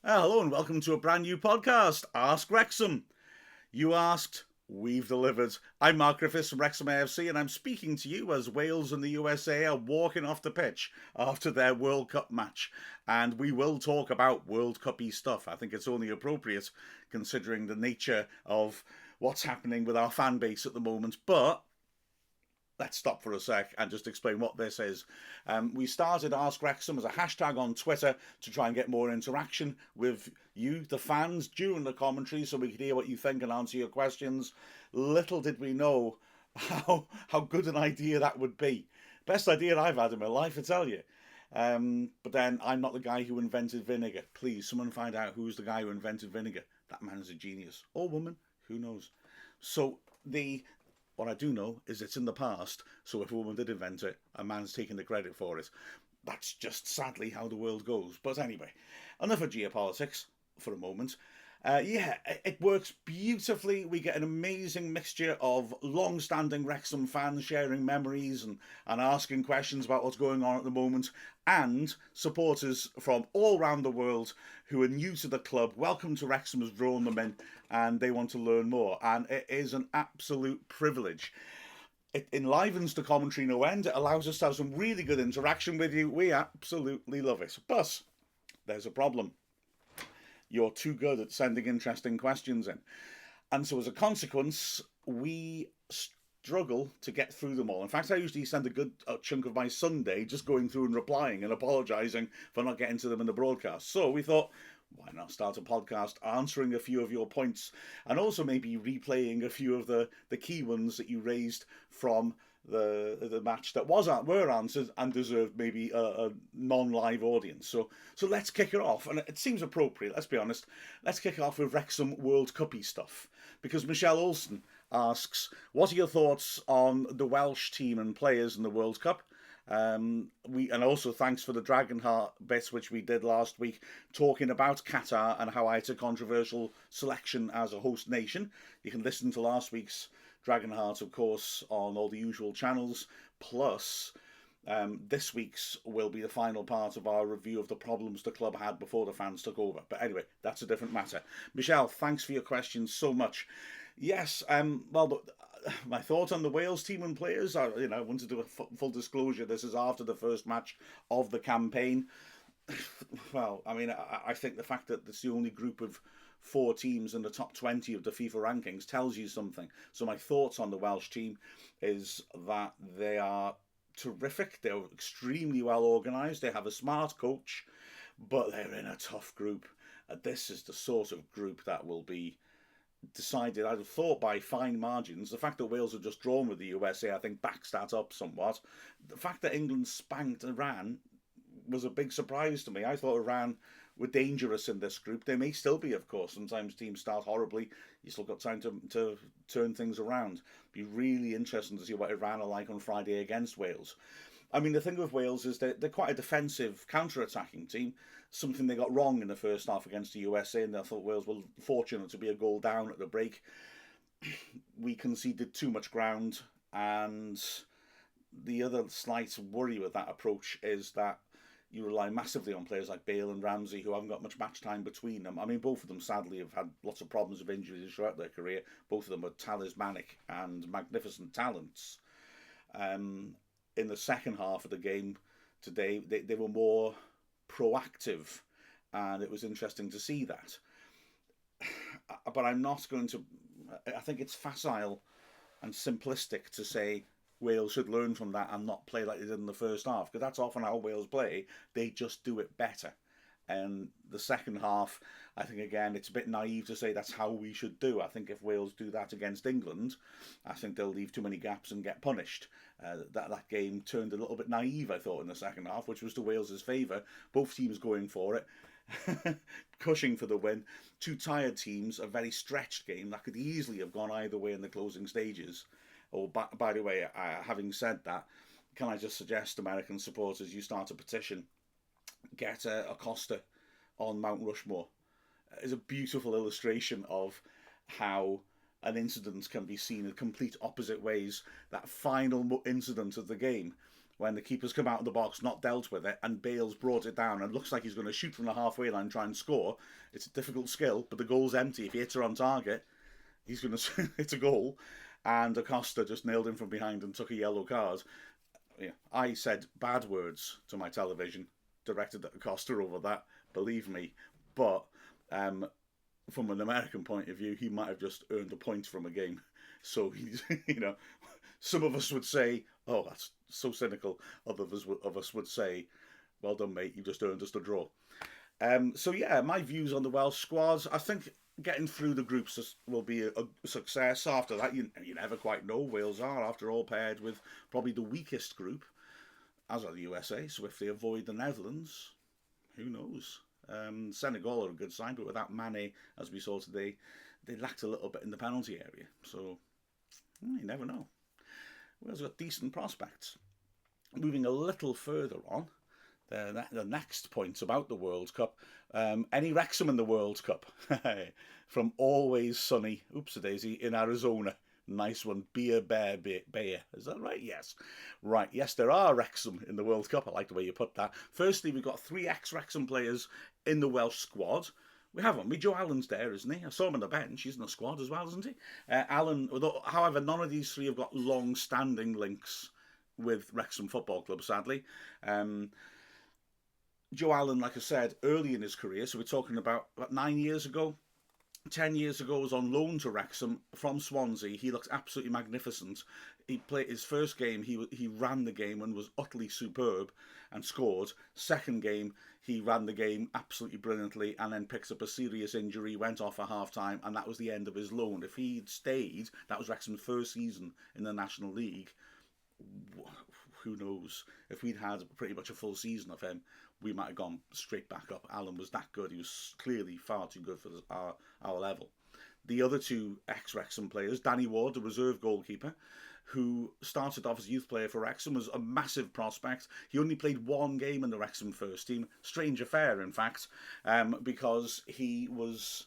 Hello and welcome to a brand new podcast, Ask Wrexham. You asked, we've delivered. I'm Mark Griffiths from Wrexham AFC and I'm speaking to you as Wales and the USA are walking off the pitch after their World Cup match. And we will talk about World Cup-y stuff. I think it's only appropriate considering the nature of what's happening with our fan base at the moment. But let's stop for a sec and just explain what this is. We started Ask Wrexham as a hashtag on Twitter to try and get more interaction with you, the fans, during the commentary so we could hear what you think and answer your questions. Little did we know how good an idea that would be. Best idea I've had in my life, I tell you. But then I'm not the guy who invented vinegar. Please, someone find out who's the guy who invented vinegar. That man is a genius. Or woman, who knows. So what I do know is it's in the past, so if a woman did invent it, a man's taking the credit for it. That's just sadly how the world goes. But anyway, enough of geopolitics for a moment. It works beautifully. We get an amazing mixture of long-standing Wrexham fans sharing memories and asking questions about what's going on at the moment, and supporters from all around the world who are new to the club. Welcome to Wrexham has drawn them in, and they want to learn more. And it is an absolute privilege. It enlivens the commentary no end. It allows us to have some really good interaction with you. We absolutely love it. But there's a problem. You're too good at sending interesting questions in. And so as a consequence, we struggle to get through them all. In fact, I usually spend a good chunk of my Sunday just going through and replying and apologising for not getting to them in the broadcast. So we thought, why not start a podcast answering a few of your points and also maybe replaying a few of the key ones that you raised from the match that were answered and deserved maybe a non-live audience. So let's kick it off, and it seems appropriate. Let's be honest. Let's kick it off with Wrexham World Cup-y stuff, because Michelle Olsen asks, "What are your thoughts on the Welsh team and players in the World Cup?" And also thanks for the Dragonheart bits which we did last week, talking about Qatar and how it's a controversial selection as a host nation. You can listen to last week's Dragonheart, of course, on all the usual channels. Plus, this week's will be the final part of our review of the problems the club had before the fans took over. But anyway, that's a different matter. Michelle, thanks for your questions so much. Yes, my thoughts on the Wales team and players are, I want to do a full disclosure. This is after the first match of the campaign. Well, I think the fact that it's the only group of 4 teams in the top 20 of the FIFA rankings tells you something. So my thoughts on the Welsh team is that they are terrific. They're extremely well organised. They have a smart coach, but they're in a tough group. This is the sort of group that will be decided, I'd have thought, by fine margins. The fact that Wales have just drawn with the USA, I think, backs that up somewhat. The fact that England spanked Iran was a big surprise to me. I thought Iran were dangerous in this group. They may still be, of course. Sometimes teams start horribly. You still got time to turn things around. Be really interesting to see what Iran are like on Friday against Wales. The thing with Wales is they're quite a defensive, counter-attacking team, something they got wrong in the first half against the USA, and I thought Wales were fortunate to be a goal down at the break. We conceded too much ground, and the other slight worry with that approach is that you rely massively on players like Bale and Ramsey, who haven't got much match time between them. Both of them, sadly, have had lots of problems with injuries throughout their career. Both of them are talismanic and magnificent talents. In the second half of the game today, they were more proactive, and it was interesting to see that. But I'm not going to... I think it's facile and simplistic to say Wales should learn from that and not play like they did in the first half, because that's often how Wales play. They just do it better. And the second half, I think, again, it's a bit naive to say that's how we should do. I think if Wales do that against England, I think they'll leave too many gaps and get punished. That game turned a little bit naive, I thought, in the second half, which was to Wales's favour. Both teams going for it, pushing for the win. 2 tired teams, a very stretched game that could easily have gone either way in the closing stages. Oh, by the way, having said that, can I just suggest, American supporters, you start a petition, get a Costa on Mount Rushmore. It's a beautiful illustration of how an incident can be seen in complete opposite ways. That final incident of the game, when the keeper's come out of the box, not dealt with it, and Bale's brought it down and looks like he's going to shoot from the halfway line and try and score. It's a difficult skill, but the goal's empty. If he hits her on target, he's going to hit a goal. And Acosta just nailed him from behind and took a yellow card. Yeah, I said bad words to my television, directed at Acosta over that, believe me. But from an American point of view, he might have just earned a point from a game. So he's, some of us would say, "Oh, that's so cynical." Others of us would say, "Well done, mate. You just earned us the draw." So yeah, my views on the Welsh squad. I think getting through the groups will be a success. After that, you never quite know. Wales are, after all, paired with probably the weakest group, as are the USA. So if they avoid the Netherlands, who knows? Senegal are a good side, but without Mane, as we saw today, they lacked a little bit in the penalty area. So you never know. Wales got decent prospects. Moving a little further on, the next point about the World Cup. Any Wrexham in the World Cup? From always sunny, oopsie-daisy, in Arizona. Nice one. Beer Bear. Is that right? Yes. Right. Yes, there are Wrexham in the World Cup. I like the way you put that. Firstly, we've got 3 ex-Wrexham players in the Welsh squad. We haven't we? Joe Allen's there, isn't he? I saw him on the bench. He's in the squad as well, isn't he? Allen, however, none of these 3 have got long-standing links with Wrexham Football Club, sadly. Joe Allen, like I said, early in his career, so we're talking about 9 years ago, 10 years ago, was on loan to Wrexham from Swansea. He looked absolutely magnificent. He played his first game, he ran the game and was utterly superb and scored. Second game, he ran the game absolutely brilliantly and then picked up a serious injury, went off at half-time, and that was the end of his loan. If he'd stayed, that was Wrexham's first season in the National League. Who knows? If we'd had pretty much a full season of him, we might have gone straight back up. Allen was that good. He was clearly far too good for our level. The other 2 ex-Wrexham players, Danny Ward, the reserve goalkeeper, who started off as a youth player for Wrexham, was a massive prospect. He only played 1 game in the Wrexham first team. Strange affair, in fact, because he was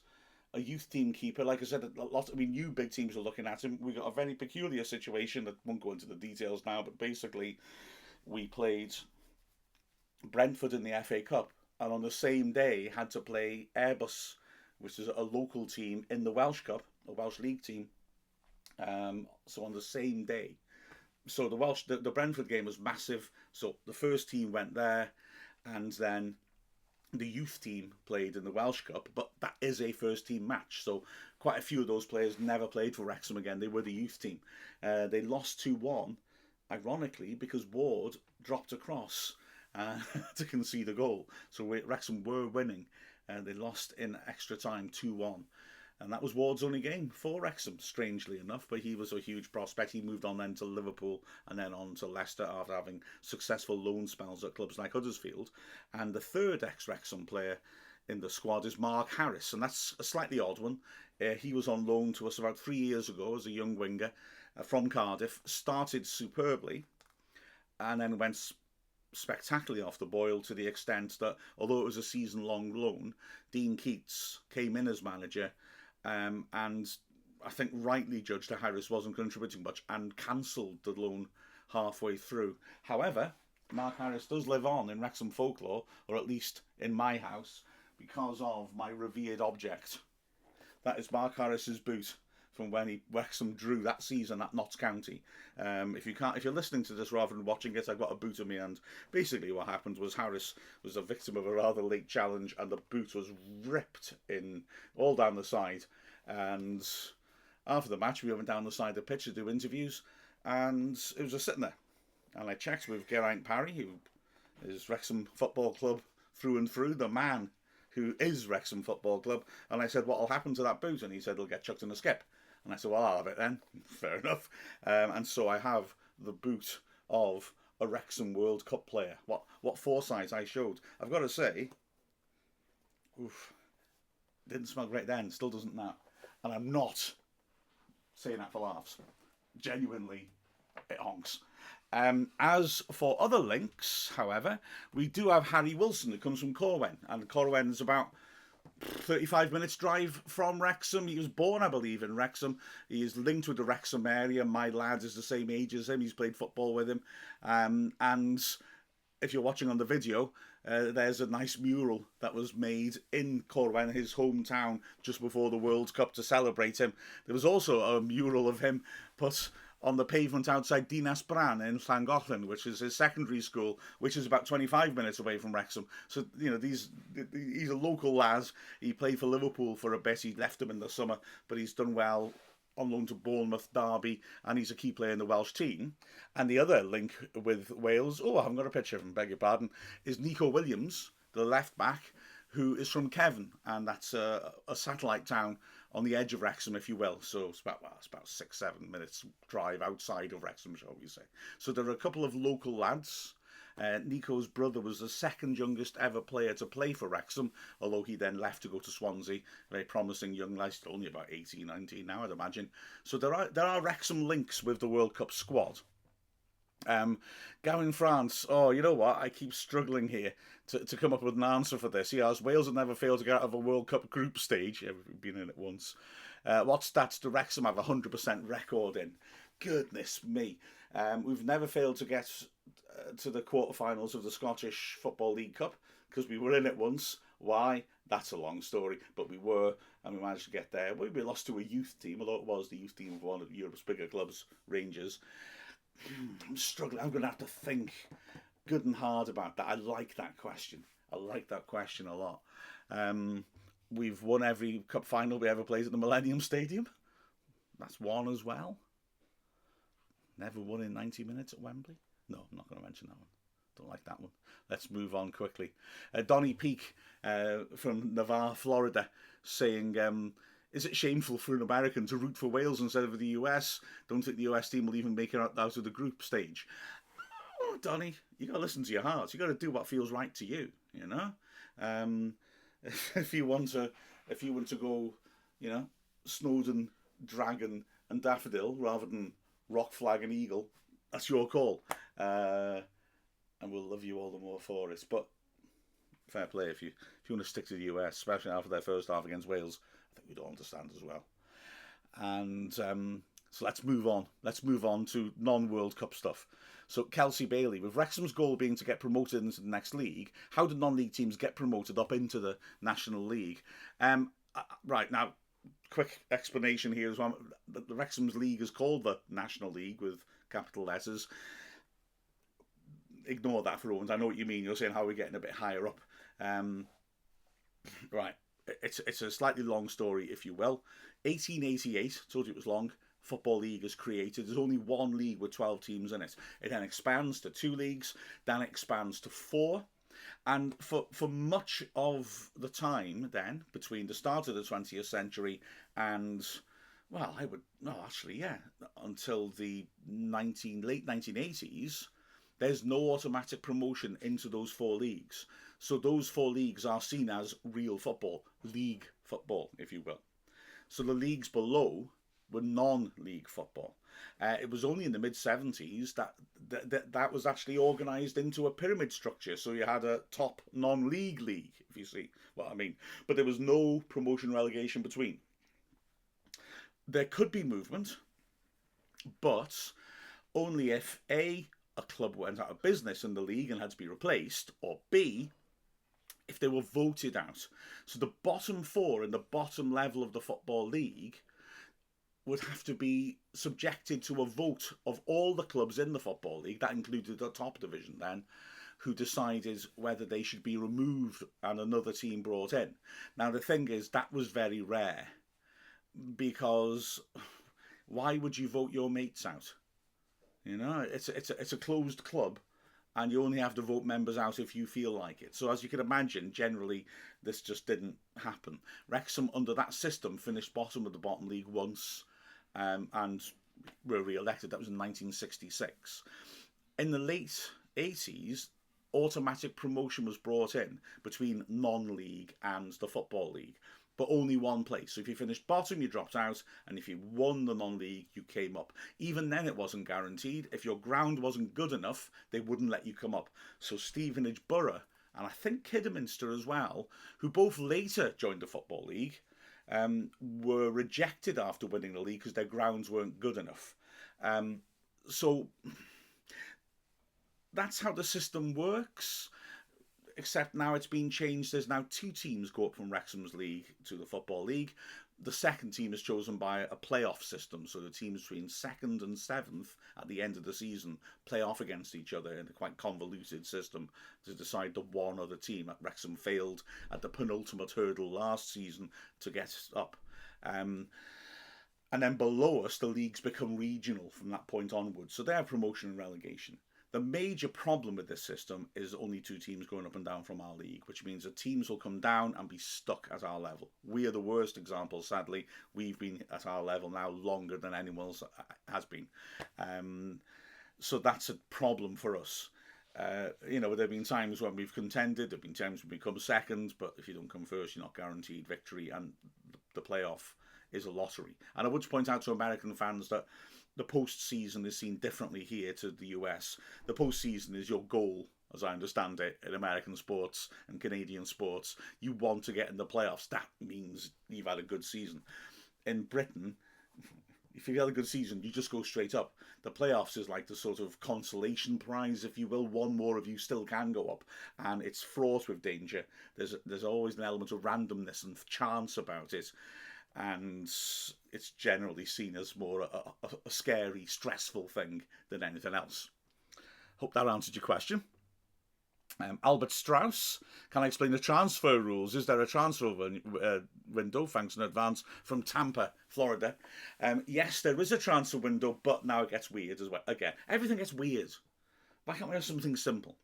a youth team keeper. Like I said, new big teams are looking at him. We got a very peculiar situation that won't go into the details now, but basically we played Brentford in the FA Cup, and on the same day had to play Airbus, which is a local team in the Welsh Cup, a Welsh League team. So on the same day. So the Brentford game was massive. So the first team went there, and then the youth team played in the Welsh Cup, but that is a first team match. So quite a few of those players never played for Wrexham again. They were the youth team. They lost 2-1, ironically, because Ward dropped a cross to concede a goal. So Wrexham were winning, and they lost in extra time 2-1. And that was Ward's only game for Wrexham, strangely enough, but he was a huge prospect. He moved on then to Liverpool and then on to Leicester after having successful loan spells at clubs like Huddersfield. And the third ex-Wrexham player in the squad is Mark Harris, and that's a slightly odd one. He was on loan to us about 3 years ago as a young winger from Cardiff, started superbly, and then went spectacularly off the boil to the extent that, although it was a season-long loan, Dean Keats came in as manager, and I think rightly judged that Harris wasn't contributing much and cancelled the loan halfway through. However, Mark Harris does live on in Wrexham folklore, or at least in my house, because of my revered object. That is Mark Harris's boot from when Wrexham drew that season at Notts County. If you're listening to this rather than watching it, I've got a boot in my hand. Basically, what happened was Harris was a victim of a rather late challenge, and the boot was ripped in all down the side. And after the match, we went down the side of the pitch to do interviews, and it was just sitting there. And I checked with Geraint Parry, who is Wrexham Football Club through and through, the man who is Wrexham Football Club, and I said, what will happen to that boot? And he said, it'll get chucked in a skip. And I said, well, I'll have it then. Fair enough. And so I have the boot of a Wrexham World Cup player. What foresight I showed. I've got to say, didn't smell great then, still doesn't now. And I'm not saying that for laughs. Genuinely, it honks. As for other links, however, we do have Harry Wilson, who comes from Corwen. And Corwen is about 35 minutes drive from Wrexham. He was born, I believe, in Wrexham. He is linked with the Wrexham area. My lad is the same age as him. He's played football with him. And if you're watching on the video, there's a nice mural that was made in Corwen, his hometown, just before the World Cup to celebrate him. There was also a mural of him put on the pavement outside Dinas Bran in Llangollen, which is his secondary school, which is about 25 minutes away from Wrexham. So, he's a local lad. He played for Liverpool for a bit. He left them in the summer, but he's done well on loan to Bournemouth, Derby, and he's a key player in the Welsh team. And the other link with Wales, I haven't got a picture of him, beg your pardon, is Nico Williams, the left back, who is from Kevin, and that's a satellite town on the edge of Wrexham, if you will. So it's about 6-7 minutes drive outside of Wrexham, shall we say. So there are a couple of local lads. Nico's brother was the second youngest ever player to play for Wrexham, although he then left to go to Swansea. Very promising young lad, still only about 18, 19 now, I'd imagine. So there are Wrexham links with the World Cup squad. Gavin France, you know what? I keep struggling here to come up with an answer for this. He asks, Wales have never failed to get out of a World Cup group stage. Yeah, we've been in it once. What stats do Wrexham have a 100% record in? Goodness me. We've never failed to get to the quarterfinals of the Scottish Football League Cup because we were in it once. Why? That's a long story, but we were, and we managed to get there. We lost to a youth team, although it was the youth team of one of Europe's bigger clubs, Rangers. I'm struggling. I'm going to have to think good and hard about that. I like that question. I like that question a lot. We've won every cup final we ever played at the Millennium Stadium. That's one as well. Never won in 90 minutes at Wembley. No, I'm not going to mention that one. Don't like that one. Let's move on quickly. Donnie Peake from Navarre, Florida, saying, is it shameful for an American to root for Wales instead of the US? Don't think the US team will even make it out of the group stage. Oh, Donnie, you got to listen to your heart. You got to do what feels right to you. If you want to go, Snowden, Dragon, and Daffodil rather than Rock, Flag, and Eagle, that's your call. And we'll love you all the more for it. But fair play if you want to stick to the US, especially after their first half against Wales. I think we'd all understand as well. And so let's move on. Let's move on to non-World Cup stuff. So Kelsey Bailey, with Wrexham's goal being to get promoted into the next league, how do non-league teams get promoted up into the National League? Right, now, quick explanation here as well. The Wrexham's league is called the National League with capital letters. Ignore that for a moment. I know what you mean. You're saying how we're getting a bit higher up. Right. It's a slightly long story, if you will. 1888, told you it was long, Football League is created. There's only one league with 12 teams in it. It then expands to 2 leagues, then expands to 4. And for much of the time then, between the start of the 20th century and, until the late 1980s, there's no automatic promotion into those 4 leagues. So those 4 leagues are seen as real football, league football, if you will. So the leagues below were non-league football. It was only in the mid-70s that was actually organised into a pyramid structure. So you had a top non-league league, if you see what I mean. But there was no promotion relegation between. There could be movement, but only if A, a club went out of business in the league and had to be replaced, or B, if they were voted out. So the bottom 4 in the bottom level of the Football League would have to be subjected to a vote of all the clubs in the Football League, that included the top division then, who decided whether they should be removed and another team brought in. Now the thing is, that was very rare, because why would you vote your mates out? It's a closed club, and you only have to vote members out if you feel like it. So as you can imagine, generally, this just didn't happen. Wrexham, under that system, finished bottom of the bottom league once, and were re-elected. That was in 1966. In the late 80s, automatic promotion was brought in between non-league and the Football League, but only one place. So if you finished bottom, you dropped out, and if you won the non-league, you came up. Even then, it wasn't guaranteed. If your ground wasn't good enough, they wouldn't let you come up. So Stevenage Borough and I think Kidderminster as well, who both later joined the Football League, were rejected after winning the league because their grounds weren't good enough. So that's how the system works, except now it's been changed. There's now 2 teams go up from Wrexham's league to the Football League. The second team is chosen by a playoff system, so the teams between 2nd and 7th at the end of the season play off against each other in a quite convoluted system to decide the one other team. Wrexham failed at the penultimate hurdle last season to get up. And then below us, the leagues become regional from that point onwards, so they have promotion and relegation. The major problem with this system is only 2 teams going up and down from our league, which means that teams will come down and be stuck at our level. We are the worst example, sadly. We've been at our level now longer than anyone else has been. So that's a problem for us. There have been times when we've contended, there have been times when we become second, but if you don't come first, you're not guaranteed victory, and the playoff is a lottery. And I would point out to American fans that the postseason is seen differently here to the US. The postseason is your goal, as I understand it, in American sports and Canadian sports. You want to get in the playoffs. That means you've had a good season. In Britain, if you've had a good season, you just go straight up. The playoffs is like the sort of consolation prize, if you will. One more of you still can go up, and it's fraught with danger. There's always an element of randomness and chance about it. And it's generally seen as more a scary, stressful thing than anything else. Hope that answered your question. Albert Strauss, can I explain the transfer rules? Is there a transfer window? Thanks in advance from Tampa, Florida. Yes, there is a transfer window, but now it gets weird as well. Again, everything gets weird. Why can't we have something simple?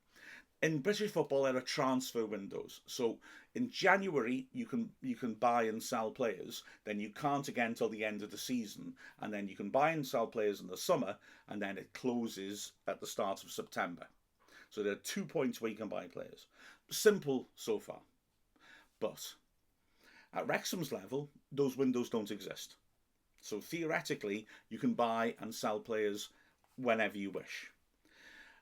In British football, there are transfer windows. So in January, you can buy and sell players. Then you can't again until the end of the season. And then you can buy and sell players in the summer. And then it closes at the start of September. So there are 2 points where you can buy players. Simple so far. But at Wrexham's level, those windows don't exist. So theoretically, you can buy and sell players whenever you wish.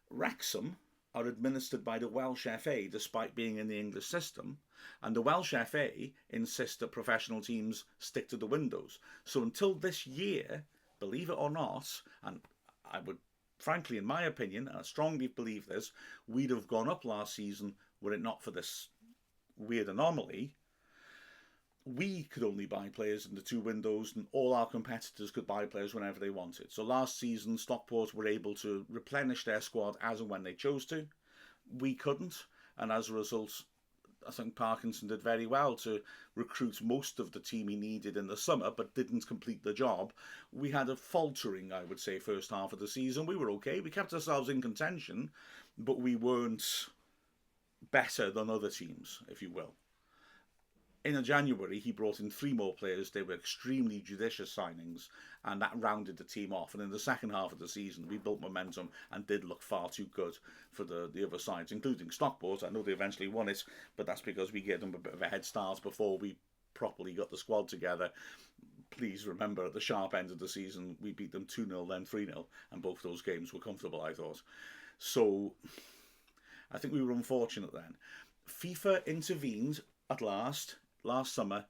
Wrexham are administered by the Welsh FA despite being in the English system, and the Welsh FA insist that professional teams stick to the windows. So until this year, believe it or not, and I would frankly, in my opinion, and I strongly believe this, we'd have gone up last season were it not for this weird anomaly. We could only buy players in the 2 windows, and all our competitors could buy players whenever they wanted. So last season, Stockport were able to replenish their squad as and when they chose to. We couldn't, and as a result, I think Parkinson did very well to recruit most of the team he needed in the summer, but didn't complete the job. We had a faltering, I would say, first half of the season. We were okay. We kept ourselves in contention, but we weren't better than other teams, if you will. In January, he brought in 3 more players. They were extremely judicious signings, and that rounded the team off. And in the second half of the season, we built momentum and did look far too good for the other sides, including Stockport. I know they eventually won it, but that's because we gave them a bit of a head start before we properly got the squad together. Please remember, at the sharp end of the season, we beat them 2-0, then 3-0, and both those games were comfortable, I thought. So I think we were unfortunate then. FIFA intervened at last summer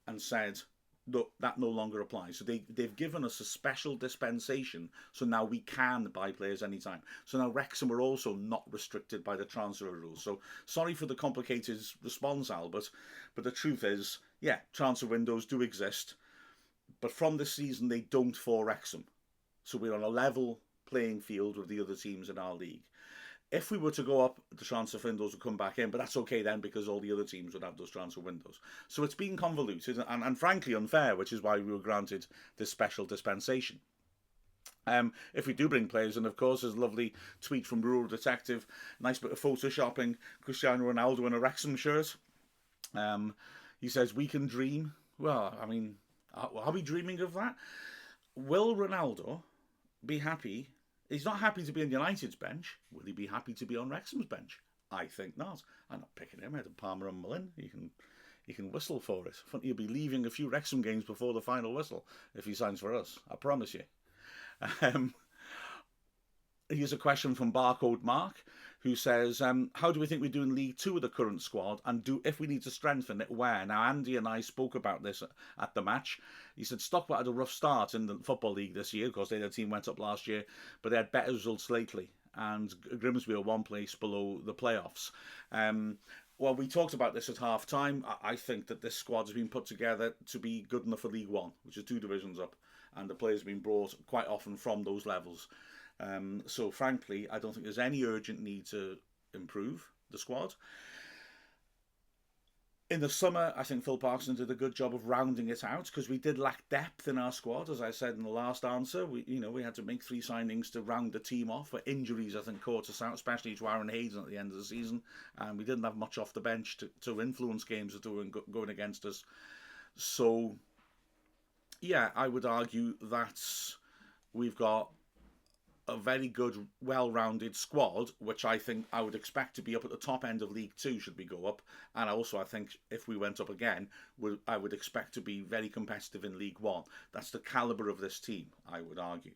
and said that no longer applies. So they've given us a special dispensation, so now we can buy players anytime. So now Wrexham are also not restricted by the transfer rules. So sorry for the complicated response, Albert, but the truth is, yeah, transfer windows do exist, but from this season they don't for Wrexham. So we're on a level playing field with the other teams in our league. If we were to go up, the transfer windows would come back in, but that's okay then because all the other teams would have those transfer windows. So it's been convoluted and frankly unfair, which is why we were granted this special dispensation. If we do bring players in, of course, there's a lovely tweet from Rural Detective, nice bit of photoshopping, Cristiano Ronaldo in a Wrexham shirt. He says, we can dream. Well, I mean, are we dreaming of that? Will Ronaldo be happy? He's not happy to be on United's bench. Will he be happy to be on Wrexham's bench? I think not. I'm not picking him ahead of Palmer and Mullin. He can whistle for it. I think he'll be leaving a few Wrexham games before the final whistle if he signs for us. I promise you. Here's a question from Barcode Mark. who says, how do we think we do in League Two with the current squad, and if we need to strengthen it, where? Now, Andy and I spoke about this at the match. He said Stockport had a rough start in the Football League this year. Of course, their team went up last year, but they had better results lately, and Grimsby are one place below the playoffs. Well, we talked about this at half time. I think that this squad has been put together to be good enough for League One, which is 2 divisions up, and the players have been brought quite often from those levels. So, frankly, I don't think there's any urgent need to improve the squad. In the summer, I think Phil Parkinson did a good job of rounding it out, because we did lack depth in our squad, as I said in the last answer. We had to make 3 signings to round the team off. But injuries, I think, caught us out, especially to Aaron Hayden at the end of the season, and we didn't have much off the bench to influence games that were going against us. So, yeah, I would argue that we've got a very good, well-rounded squad, which I think I would expect to be up at the top end of League Two should we go up. And also, I think if we went up again, I would expect to be very competitive in League One. That's the calibre of this team, I would argue.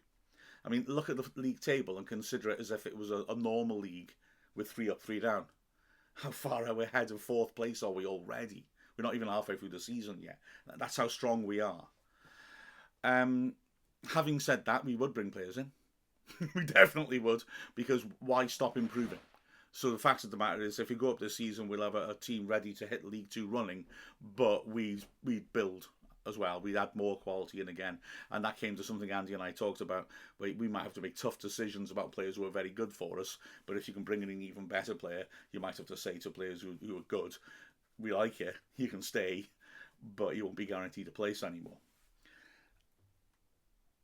I mean, look at the league table and consider it as if it was a normal league with 3 up, 3 down. How far are we ahead of 4th place are we already? We're not even halfway through the season yet. That's how strong we are. Having said that, we would bring players in. We definitely would, because why stop improving? So the fact of the matter is, if we go up this season, we'll have a team ready to hit League Two running, but we'd build as well. We'd add more quality in again, and that came to something Andy and I talked about. We might have to make tough decisions about players who are very good for us, but if you can bring in an even better player, you might have to say to players who are good, we like you can stay, but you won't be guaranteed a place anymore.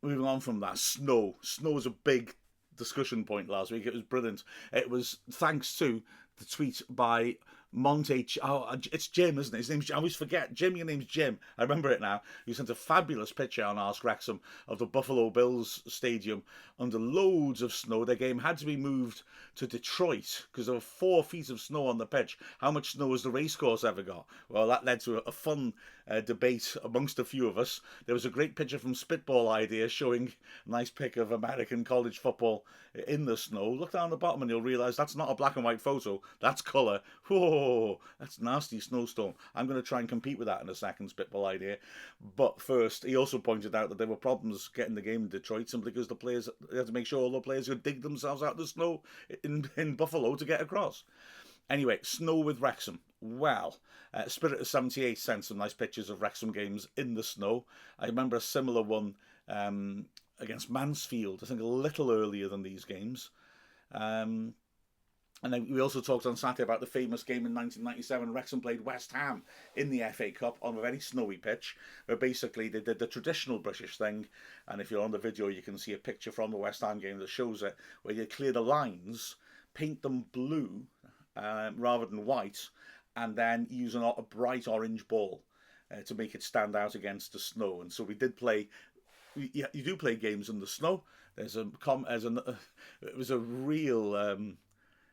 Moving on from that, snow. Snow was a big discussion point last week. It was brilliant. It was thanks to the tweet by Monte. It's Jim, isn't it? His name's, I always forget. Jim, your name's Jim. I remember it now. You sent a fabulous picture on Ask Wrexham of the Buffalo Bills stadium under loads of snow. Their game had to be moved to Detroit because there were 4 feet of snow on the pitch. How much snow has the Racecourse ever got? Well, that led to a fun debate amongst a few of us. There was a great picture from Spitball Ideas showing a nice pic of American college football in the snow. Look down the bottom and you'll realise that's not a black and white photo. That's colour. Whoa, that's nasty snowstorm. I'm going to try and compete with that in a second, Spitball Idea. But first, he also pointed out that there were problems getting the game in Detroit simply because they had to make sure all the players could dig themselves out of the snow in Buffalo to get across. Anyway, snow with Wrexham. Well, Spirit of 78 sent some nice pictures of Wrexham games in the snow. I remember a similar one against Mansfield, I think a little earlier than these games. And then we also talked on Saturday about the famous game in 1997. Wrexham played West Ham in the FA Cup on a very snowy pitch, where basically they did the traditional British thing. And if you're on the video, you can see a picture from the West Ham game that shows it, where you clear the lines, paint them blue rather than white, and then use a bright orange ball to make it stand out against the snow. And so we did play. You do play games in the snow. It was a real.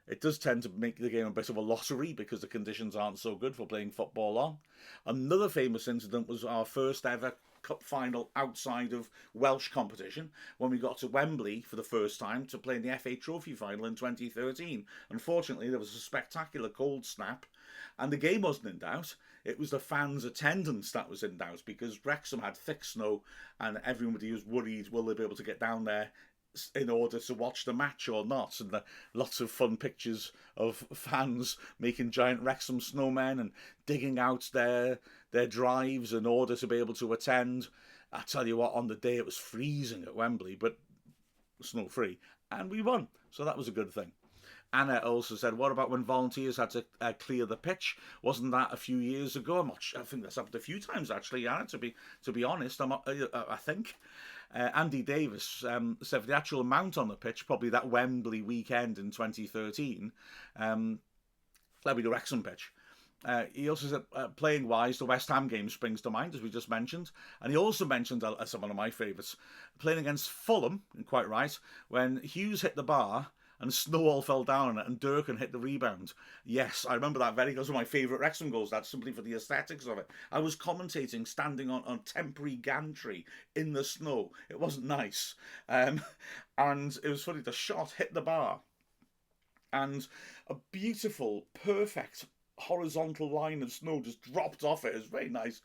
It does tend to make the game a bit of a lottery because the conditions aren't so good for playing football on. Another famous incident was our first ever cup final outside of Welsh competition, when we got to Wembley for the first time to play in the FA Trophy final in 2013. Unfortunately, there was a spectacular cold snap, and the game wasn't in doubt. It was the fans' attendance that was in doubt, because Wrexham had thick snow, and everybody was worried, will they be able to get down there in order to watch the match or not. And lots of fun pictures of fans making giant Wrexham snowmen and digging out their drives in order to be able to attend. I tell you what, on the day it was freezing at Wembley, but snow free, and we won, so that was a good thing. Anna also said, what about when volunteers had to clear the pitch? Wasn't that a few years ago? I think that's happened a few times, actually, Anna, to be honest. I think. Andy Davis said for the actual amount on the pitch, probably that Wembley weekend in 2013, that'd be the Wrexham pitch. He also said, playing-wise, the West Ham game springs to mind, as we just mentioned. And he also mentioned, as one of my favourites, playing against Fulham, and quite right, when Hughes hit the bar and snow all fell down on it, and Durkin hit the rebound. Yes, I remember that very. Those were my favourite Wrexham goals. That's simply for the aesthetics of it. I was commentating standing on temporary gantry in the snow. It wasn't nice. And it was funny, the shot hit the bar, and a beautiful, perfect horizontal line of snow just dropped off it. It was very nice.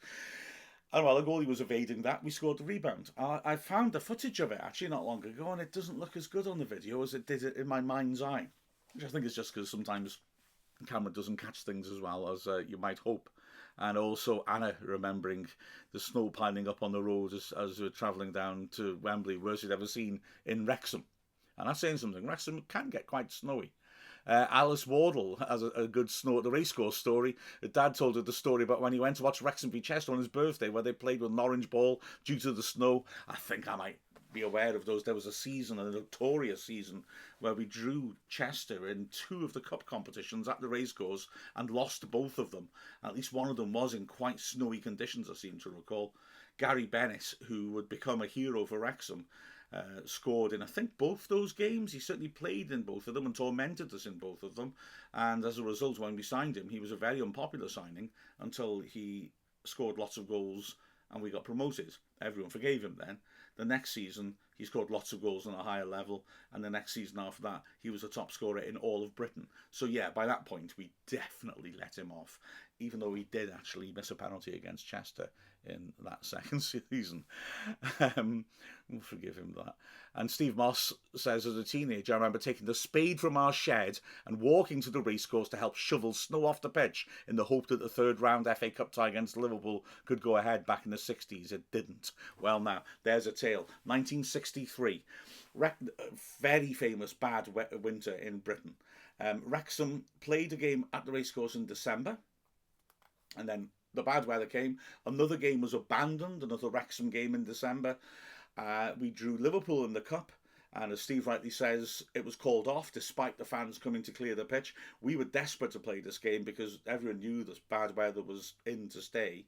And while the goalie was evading that, we scored the rebound. I found the footage of it actually not long ago, and it doesn't look as good on the video as it did in my mind's eye, which I think is just because sometimes the camera doesn't catch things as well as you might hope. And also Anna remembering the snow piling up on the road as we were travelling down to Wembley, worst she'd ever seen in Wrexham. And that's saying something. Wrexham can get quite snowy. Alice Wardle has a good snow at the Racecourse story. Her dad told her the story about when he went to watch Wrexham v Chester on his birthday, where they played with an orange ball due to the snow. I think I might be aware of those. There was a season, a notorious season, where we drew Chester in 2 of the cup competitions at the Racecourse and lost both of them. At least one of them was in quite snowy conditions, I seem to recall. Gary Bennett, who would become a hero for Wrexham, scored in, I think, both those games. He certainly played in both of them and tormented us in both of them. And as a result, when we signed him, he was a very unpopular signing until he scored lots of goals and we got promoted. Everyone forgave him then. The next season, he scored lots of goals on a higher level, and the next season after that, he was the top scorer in all of Britain. So yeah, by that point, we definitely let him off, even though he did actually miss a penalty against Chester in that second season. We'll forgive him that. And Steve Moss says, as a teenager, I remember taking the spade from our shed and walking to the racecourse to help shovel snow off the pitch in the hope that the third round FA Cup tie against Liverpool could go ahead back in the 60s. It didn't. Well, now, there's a tale. 1963. Very famous bad winter in Britain. Wrexham played a game at the racecourse in December, and then the bad weather came. Another game was abandoned, another Wrexham game in December. We drew Liverpool in the cup, and as Steve rightly says, it was called off despite the fans coming to clear the pitch. We were desperate to play this game because everyone knew this bad weather was in to stay,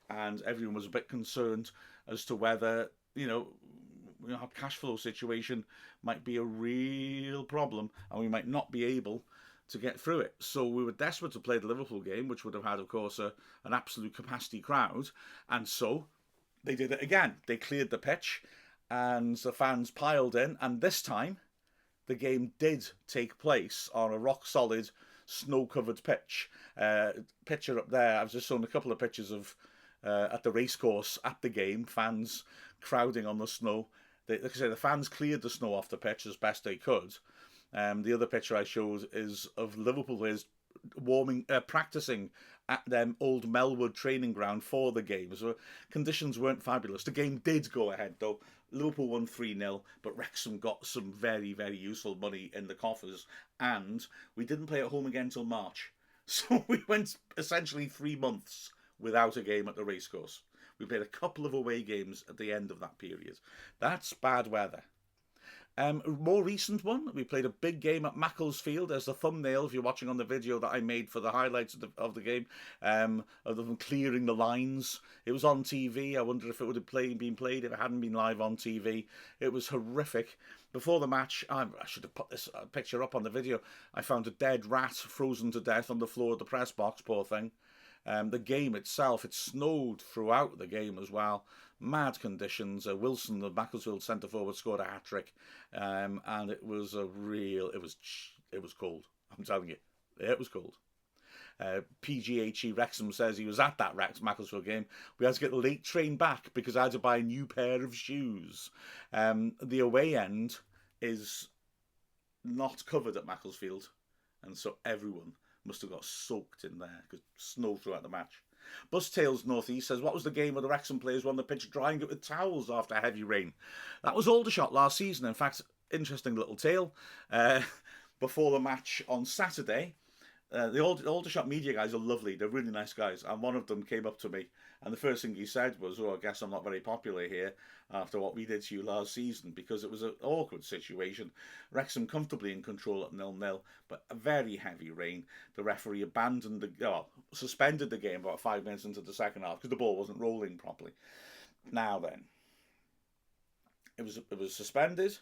and everyone was a bit concerned as to whether, our cash flow situation might be a real problem and we might not be able to get through it. So we were desperate to play the Liverpool game, which would have had, of course, an absolute capacity crowd. And so they did it again. They cleared the pitch and the fans piled in. And this time, the game did take place on a rock-solid, snow-covered pitch. Picture up there, I've just shown a couple of pictures of at the racecourse at the game, fans crowding on the snow. Like I say, the fans cleared the snow off the pitch as best they could. The other picture I showed is of Liverpool players practicing at them old Melwood training ground for the game. So conditions weren't fabulous. The game did go ahead though. Liverpool won 3-0, but Wrexham got some very, very useful money in the coffers, and we didn't play at home again until March. So we went essentially 3 months without a game at the racecourse. We played a couple of away games at the end of that period. That's bad weather. A more recent one, we played a big game at Macclesfield. There's the thumbnail if you're watching on the video that I made for the highlights of the game, of them clearing the lines. It was on TV. I wonder if it would have been played if it hadn't been live on TV. It was horrific. Before the match, I should have put this picture up on the video. I found a dead rat frozen to death on the floor of the press box, poor thing. The game itself, it snowed throughout the game as well. Mad conditions. Wilson, the Macclesfield centre forward, scored a hat-trick, and it was it was cold. I'm telling you, it was cold. PGHE Wrexham says he was at that Macclesfield game. We had to get the late train back because I had to buy a new pair of shoes. The away end is not covered at Macclesfield, and so everyone must have got soaked in there because snow throughout the match. Bus Tales Northeast says, what was the game where the Wrexham players were on the pitch drying it with towels after heavy rain? That was Aldershot last season. In fact, interesting little tale. Before the match on Saturday, the Aldershot media guys are lovely. They're really nice guys. And one of them came up to me, and the first thing he said was, I guess I'm not very popular here after what we did to you last season, because it was an awkward situation. Wrexham comfortably in control at 0-0, but a very heavy rain. The referee suspended the game about 5 minutes into the second half because the ball wasn't rolling properly. Now then, it was suspended.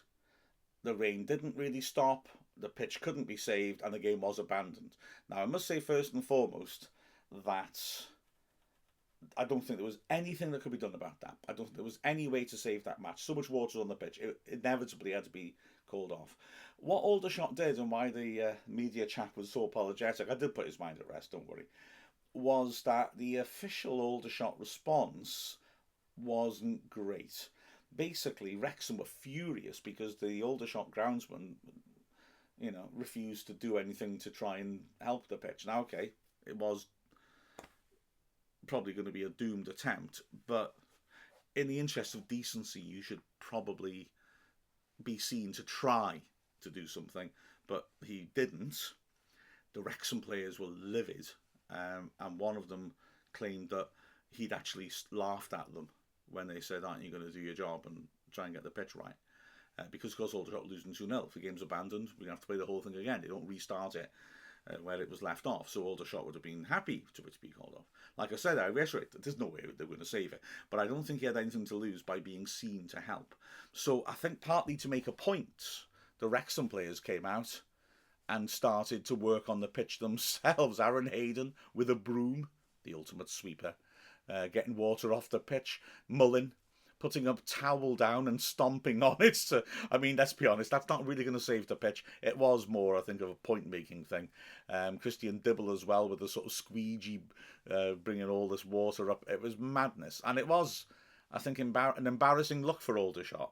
The rain didn't really stop. The pitch couldn't be saved, and the game was abandoned. Now, I must say first and foremost that I don't think there was anything that could be done about that. I don't think there was any way to save that match. So much water on the pitch, it inevitably had to be called off. What Aldershot did, and why the media chap was so apologetic, I did put his mind at rest, don't worry, was that the official Aldershot response wasn't great. Basically, Wrexham were furious because the Aldershot groundsman, refused to do anything to try and help the pitch. Now, okay, it was probably going to be a doomed attempt, but in the interest of decency, you should probably be seen to try to do something, but he didn't. The Wrexham players were livid, and one of them claimed that he'd actually laughed at them when they said, "Aren't you going to do your job and try and get the pitch right?" Because, of course, Aldershot losing 2-0. If the game's abandoned, we're going to have to play the whole thing again. They don't restart it where it was left off. So Aldershot would have been happy to it to be called off. Like I said, I reiterate that there's no way they're going to save it. But I don't think he had anything to lose by being seen to help. So I think partly to make a point, the Wrexham players came out and started to work on the pitch themselves. Aaron Hayden with a broom, the ultimate sweeper, getting water off the pitch. Mullin putting a towel down and stomping on it. So, I mean, let's be honest, that's not really going to save the pitch. It was more, I think, of a point-making thing. Christian Dibble as well with the sort of squeegee bringing all this water up. It was madness. And it was, I think, an embarrassing look for Aldershot.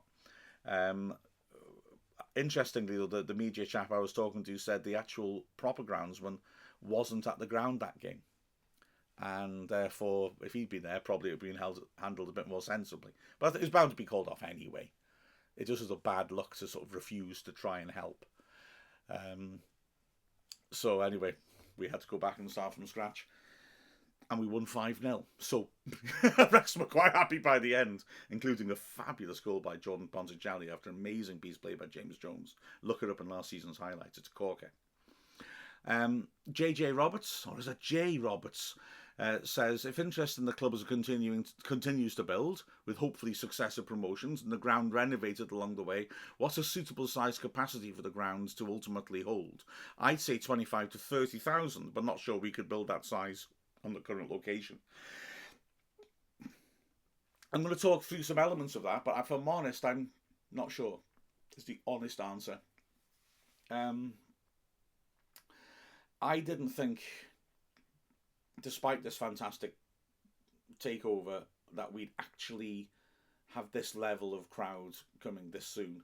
Interestingly, though, the media chap I was talking to said the actual proper groundsman wasn't at the ground that game. And therefore, if he'd been there, probably it would have been handled a bit more sensibly. But I think it was bound to be called off anyway. It just was a bad luck to sort of refuse to try and help. So anyway, we had to go back and start from scratch. And we won 5-0. So Wrexham were quite happy by the end, including a fabulous goal by Jordan Ponticelli after an amazing piece played by James Jones. Look it up in last season's highlights. It's a corker. JJ Roberts, or is it J Roberts, says, if interest in the club continues to build, with hopefully successive promotions and the ground renovated along the way, what's a suitable size capacity for the grounds to ultimately hold? I'd say 25 to 30,000, but not sure we could build that size on the current location. I'm going to talk through some elements of that, but if I'm honest, I'm not sure. Is the honest answer. I didn't think, despite this fantastic takeover, that we'd actually have this level of crowd coming this soon.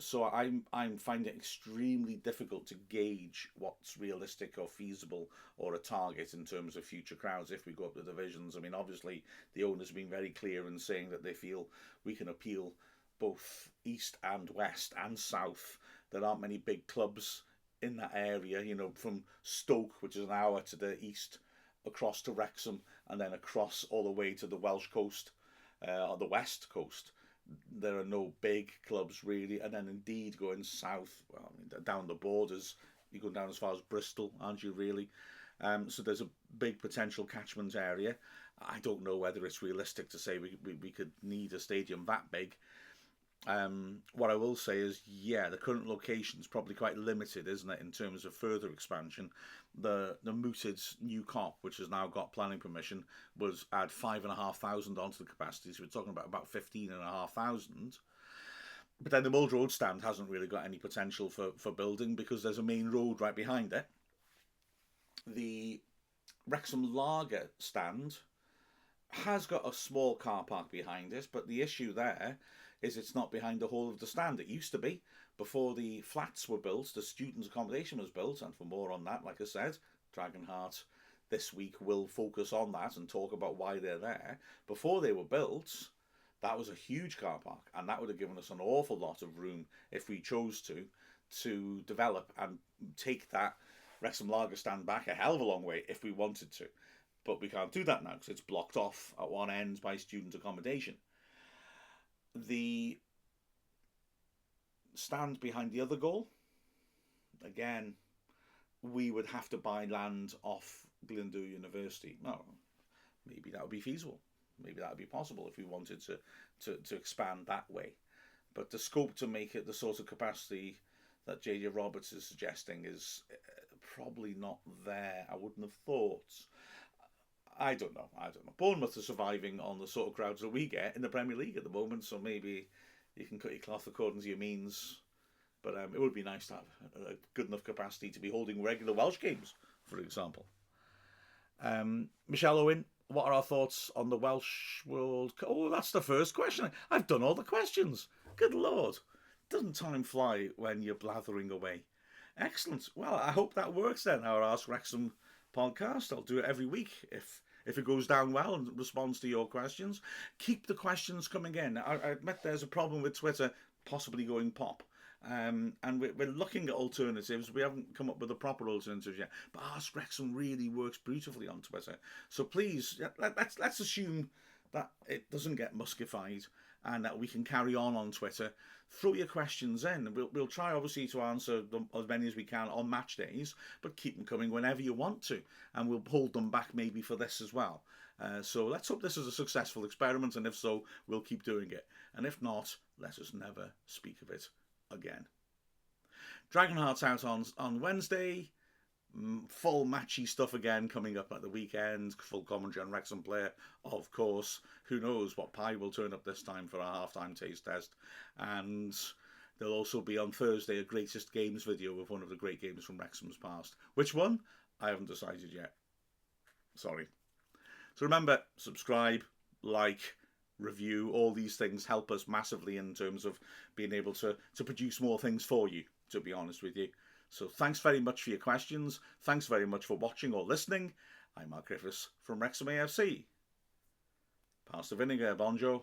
So I'm finding it extremely difficult to gauge what's realistic or feasible or a target in terms of future crowds if we go up the divisions. I mean, obviously, the owners have been very clear in saying that they feel we can appeal both east and west and south. There aren't many big clubs in that area, from Stoke, which is an hour to the east, across to Wrexham, and then across all the way to the Welsh coast, or the west coast. There are no big clubs really, and then indeed going south, down the borders, you go down as far as Bristol, aren't you really? So there's a big potential catchment area. I don't know whether it's realistic to say we could need a stadium that big. What I will say is, the current location is probably quite limited, isn't it, in terms of further expansion. The mooted new COP, which has now got planning permission, was add 5,500 onto the capacity, so we're talking about 15,500. But then the Mold Road stand hasn't really got any potential for building because there's a main road right behind it. The Wrexham Lager stand has got a small car park behind it, but the issue there is it's not behind the whole of the stand. It used to be. Before the flats were built, the students' accommodation was built, and for more on that, like I said, Dragonheart this week will focus on that and talk about why they're there. Before they were built, that was a huge car park, and that would have given us an awful lot of room if we chose to develop and take that Wrexham Lager stand back a hell of a long way if we wanted to. But we can't do that now because it's blocked off at one end by student accommodation. The stand behind the other goal, again, we would have to buy land off Glyndŵr University. No, maybe that would be feasible. Maybe that would be possible if we wanted to expand that way. But the scope to make it the sort of capacity that JJ Roberts is suggesting is probably not there. I wouldn't have thought. I don't know. I don't know. Bournemouth are surviving on the sort of crowds that we get in the Premier League at the moment, so maybe you can cut your cloth according to your means. But it would be nice to have a good enough capacity to be holding regular Welsh games, for example. Michelle Owen, what are our thoughts on the Welsh World Cup? Oh, that's the first question. I've done all the questions. Good Lord. Doesn't time fly when you're blathering away? Excellent. Well, I hope that works then, our Ask Wrexham podcast. I'll do it every week if it goes down well and responds to your questions. Keep the questions coming in. I admit there's a problem with Twitter possibly going pop. And we're looking at alternatives. We haven't come up with a proper alternative yet. But Ask Wrexham really works beautifully on Twitter. So please, let's assume that it doesn't get muskified and that we can carry on Twitter. Throw your questions in. We'll try, obviously, to answer them as many as we can on match days, but keep them coming whenever you want to. And we'll hold them back maybe for this as well. So let's hope this is a successful experiment, and if so, we'll keep doing it. And if not, let us never speak of it again. Dragonheart's out on Wednesday. Full matchy stuff again coming up at the weekend. Full commentary on Wrexham Player, of course. Who knows what pie will turn up this time for our half-time taste test. And there'll also be on Thursday a greatest games video of one of the great games from Wrexham's past. Which one? I haven't decided yet. Sorry. So remember, subscribe, like, review. All these things help us massively in terms of being able to produce more things for you, to be honest with you. So thanks very much for your questions. Thanks very much for watching or listening. I'm Mark Griffiths from Wrexham AFC. Pass the vinegar, Bonjo.